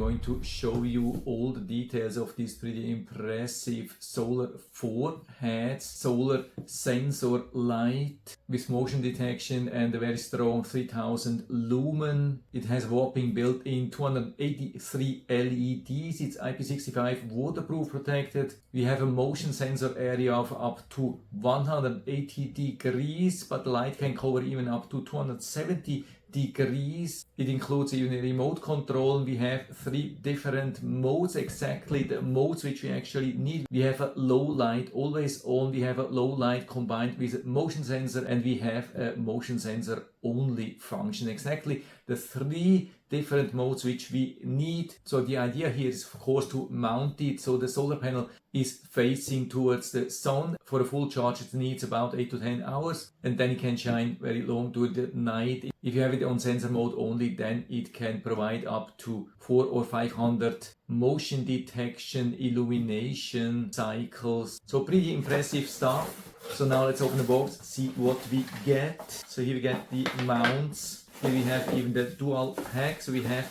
going to show you all the details of this pretty impressive solar 4-head solar sensor light with motion detection and a very strong 3000 lumen. It has whopping built-in 283 LEDs. It's IP65 waterproof protected. We have a motion sensor area of up to 180 degrees, but the light can cover even up to 270 degrees. It includes even a remote control. We have 3 different modes, exactly the modes which we actually need. We have a low light always on, we have a low light combined with a motion sensor, and we have a motion sensor only function. Exactly the 3 different modes which we need. So the idea here is of course to mount it so the solar panel is facing towards the sun. For a full charge it needs about 8 to 10 hours, and then it can shine very long during the night. If you have it on sensor mode only, then it can provide up to 400 or 500 motion detection illumination cycles. So pretty impressive stuff. So now let's open the box, see what we get. So here we get the mounts. Here we have even the dual pack. So we have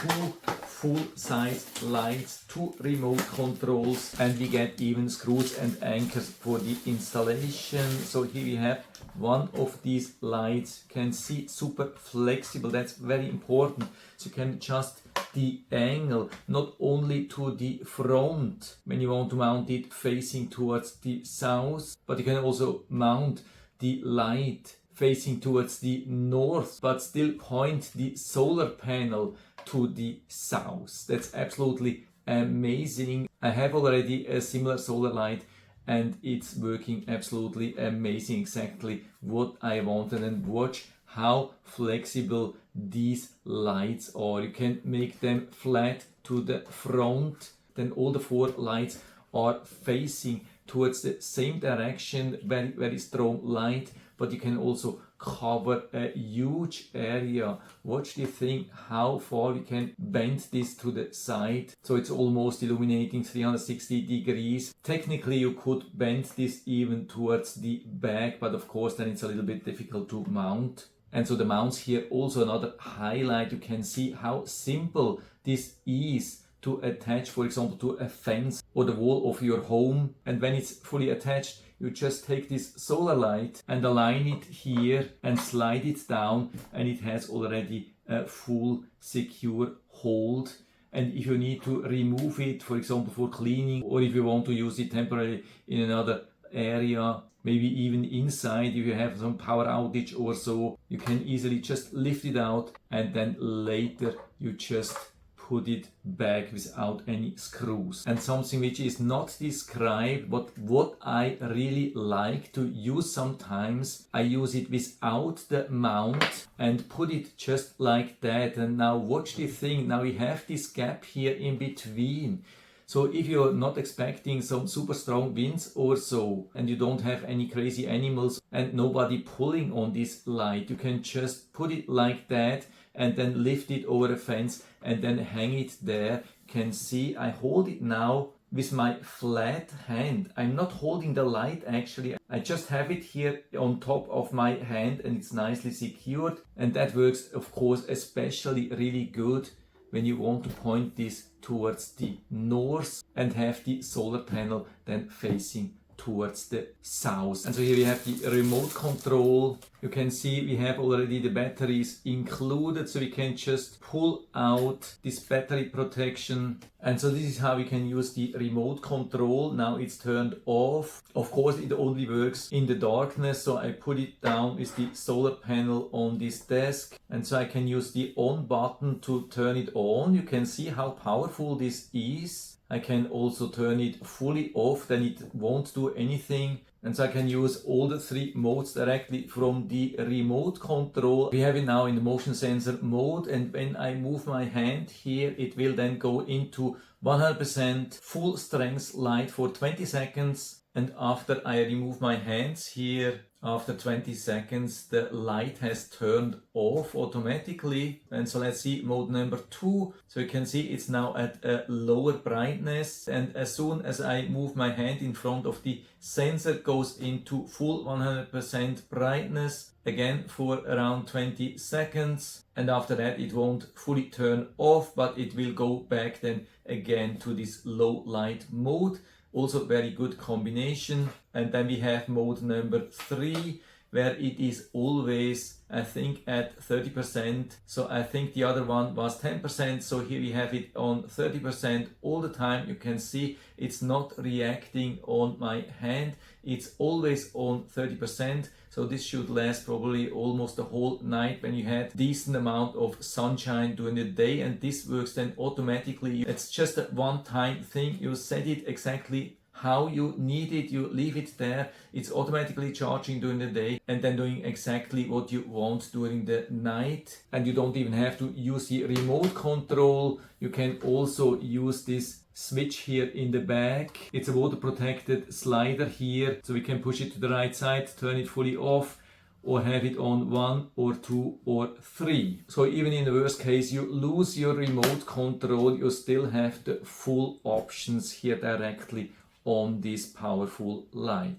2 full-size lights, 2 remote controls, and we get even screws and anchors for the installation. So here we have one of these lights. You can see super flexible. That's very important. So you can adjust the angle not only to the front when you want to mount it facing towards the south, but you can also mount the light facing towards the north, but still point the solar panel to the south. That's absolutely amazing. I have already a similar solar light and it's working absolutely amazing, exactly what I wanted. And watch how flexible these lights are. You can make them flat to the front, then all the 4 lights are facing towards the same direction, very, very strong light, but you can also cover a huge area. Watch the thing, how far we can bend this to the side. So it's almost illuminating 360 degrees. Technically you could bend this even towards the back, but of course then it's a little bit difficult to mount. And so the mounts here, also another highlight. You can see how simple this is to attach, for example, to a fence or the wall of your home. And when it's fully attached, you just take this solar light and align it here and slide it down, and it has already a full secure hold. And if you need to remove it, for example, for cleaning, or if you want to use it temporarily in another area, maybe even inside, if you have some power outage or so, you can easily just lift it out and then later you just put it back without any screws. And something which is not described, but what I really like to use sometimes, I use it without the mount and put it just like that. And now watch the thing, now we have this gap here in between. So if you're not expecting some super strong winds or so, and you don't have any crazy animals and nobody pulling on this light, you can just put it like that and then lift it over a fence and then hang it there. You can see I hold it now with my flat hand. I'm not holding the light actually. I just have it here on top of my hand and it's nicely secured. And that works of course especially really good when you want to point this towards the north and have the solar panel then facing towards the south. And so here we have the remote control. You can see we have already the batteries included, so we can just pull out this battery protection. And so this is how we can use the remote control. Now it's turned off. Of course it only works in the darkness, so I put it down with the solar panel on this desk, and so I can use the on button to turn it on. You can see how powerful this is. I can also turn it fully off, then it won't do anything. And so I can use all the 3 modes directly from the remote control. We have it now in the motion sensor mode, and when I move my hand here, it will then go into 100% full strength light for 20 seconds. And after I remove my hands here, after 20 seconds, the light has turned off automatically. And so let's see mode number 2. So you can see it's now at a lower brightness. And as soon as I move my hand in front of the sensor, it goes into full 100% brightness. again for around 20 seconds, and after that it won't fully turn off, but it will go back then again to this low light mode. Also very good combination. And then we have mode number 3, where it is always, I think, at 30%. So I think the other one was 10%. So here we have it on 30% all the time. You can see it's not reacting on my hand. It's always on 30%. So this should last probably almost the whole night when you had decent amount of sunshine during the day, and this works then automatically. It's just a one-time thing. You set it exactly how you need it, you leave it there, it's automatically charging during the day and then doing exactly what you want during the night. And you don't even have to use the remote control. You can also use this switch here in the back. It's a water protected slider here, so we can push it to the right side, turn it fully off, or have it on 1 or 2 or 3. So even in the worst case you lose your remote control, you still have the full options here directly on this powerful light.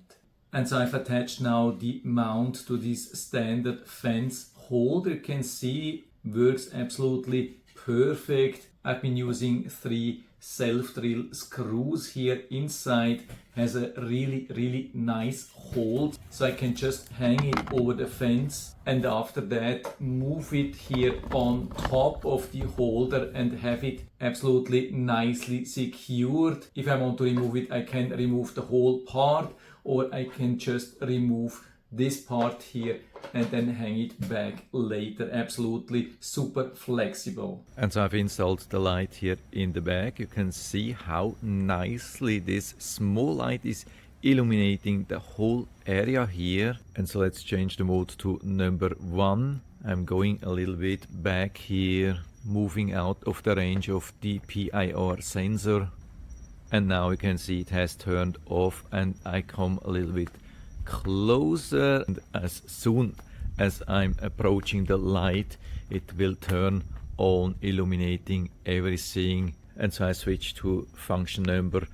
And so I've attached now the mount to this standard fence holder. You can see works absolutely perfect. I've been using 3 self-drill screws here. Inside has a really nice hold, so I can just hang it over the fence and after that move it here on top of the holder and have it absolutely nicely secured. If I want to remove it, I can remove the whole part, or I can just remove this part here and then hang it back later. Absolutely super flexible. And so I've installed the light here in the back. You can see how nicely this small light is illuminating the whole area here. And so let's change the mode to number 1. I'm going a little bit back here, moving out of the range of the PIR sensor. And now you can see it has turned off, and I come a little bit closer, and as soon as I'm approaching the light it will turn on, illuminating everything. And so I switch to function number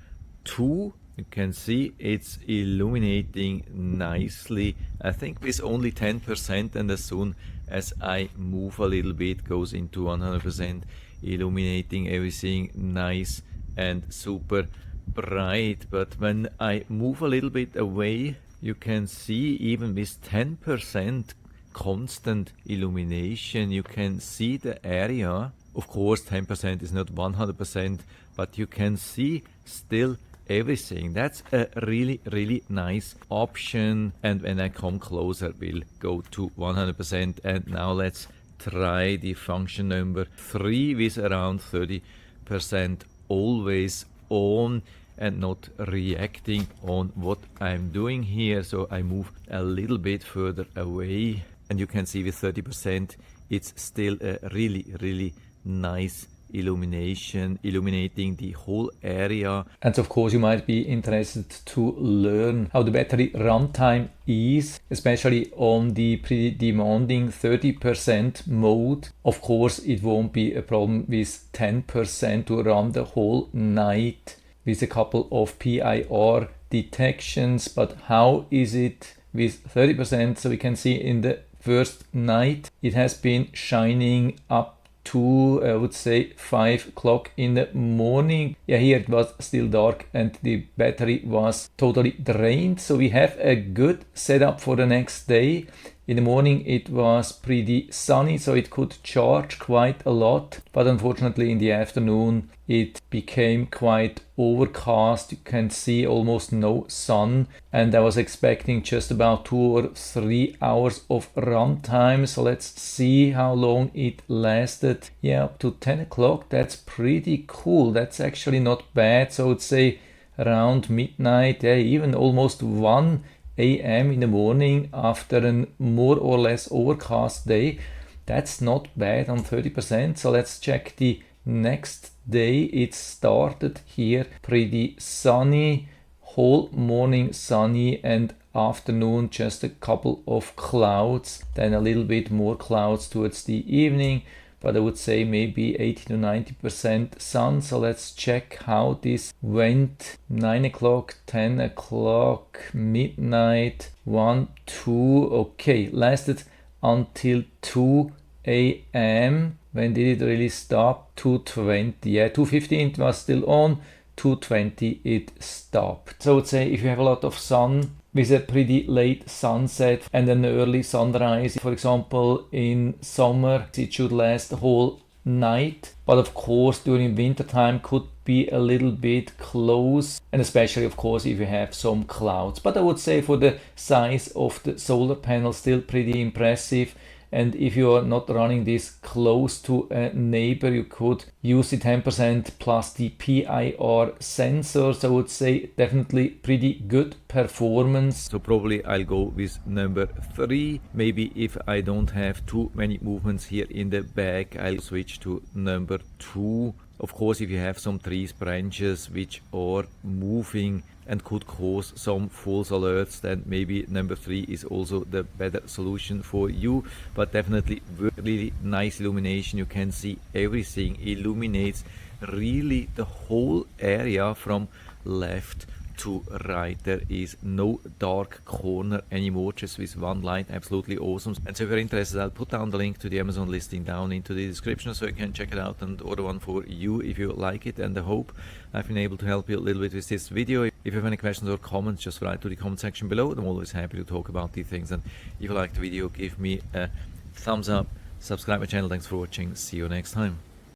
2. You can see it's illuminating nicely, I think with only 10%, and as soon as I move a little bit goes into 100%, illuminating everything nice and super bright. But when I move a little bit away, you can see even with 10% constant illumination, you can see the area. Of course 10% is not 100%, but you can see still everything. That's a really nice option. And when I come closer, we'll go to 100%. And now let's try the function number 3 with around 30% always on and not reacting on what I'm doing here. So I move a little bit further away, and you can see with 30% it's still a really nice illumination, illuminating the whole area. And of course you might be interested to learn how the battery runtime is, especially on the pretty demanding 30% mode. Of course it won't be a problem with 10% to run the whole night with a couple of PIR detections, but how is it with 30%? So we can see in the first night it has been shining up to, I would say, 5 o'clock in the morning. Yeah, here it was still dark and the battery was totally drained. So we have a good setup for the next day. In the morning it was pretty sunny, so it could charge quite a lot, but unfortunately in the afternoon it became quite overcast. You can see almost no sun, and I was expecting just about 2 or 3 hours of runtime. So let's see how long it lasted. Yeah, up to 10 o'clock. That's pretty cool. That's actually not bad. So I would say around midnight, yeah, even almost 1 a.m. in the morning after a more or less overcast day. That's not bad on 30%. So let's check the next day. It started here pretty sunny, whole morning sunny, and afternoon just a couple of clouds, then a little bit more clouds towards the evening, but I would say maybe 80 to 90% sun. So let's check how this went. 9 o'clock, 10 o'clock, midnight, 1, 2, okay, lasted until 2 a.m. When did it really stop? 2:20, yeah, 2:15 it was still on, 2:20 it stopped. So I would say if you have a lot of sun with a pretty late sunset and an early sunrise, for example in summer, it should last the whole night, but of course during winter time could be a little bit close, and especially of course if you have some clouds. But I would say for the size of the solar panel, still pretty impressive. And if you are not running this close to a neighbor, you could use the 10% plus the PIR sensors. I would say definitely pretty good performance. So probably I'll go with number 3. Maybe if I don't have too many movements here in the back, I'll switch to number 2. Of course, if you have some trees, branches which are moving and could cause some false alerts, then maybe number 3 is also the better solution for you. But definitely really nice illumination. You can see everything, illuminates really the whole area from left to right. There is no dark corner anymore, just with one light. Absolutely awesome. And so if you're interested, I'll put down the link to the Amazon listing down into the description, so you can check it out and order one for you if you like it. And I hope I've been able to help you a little bit with this video. If you have any questions or comments, just write to the comment section below. I'm always happy to talk about these things. And if you like the video, give me a thumbs up, subscribe my channel. Thanks for watching. See you next time.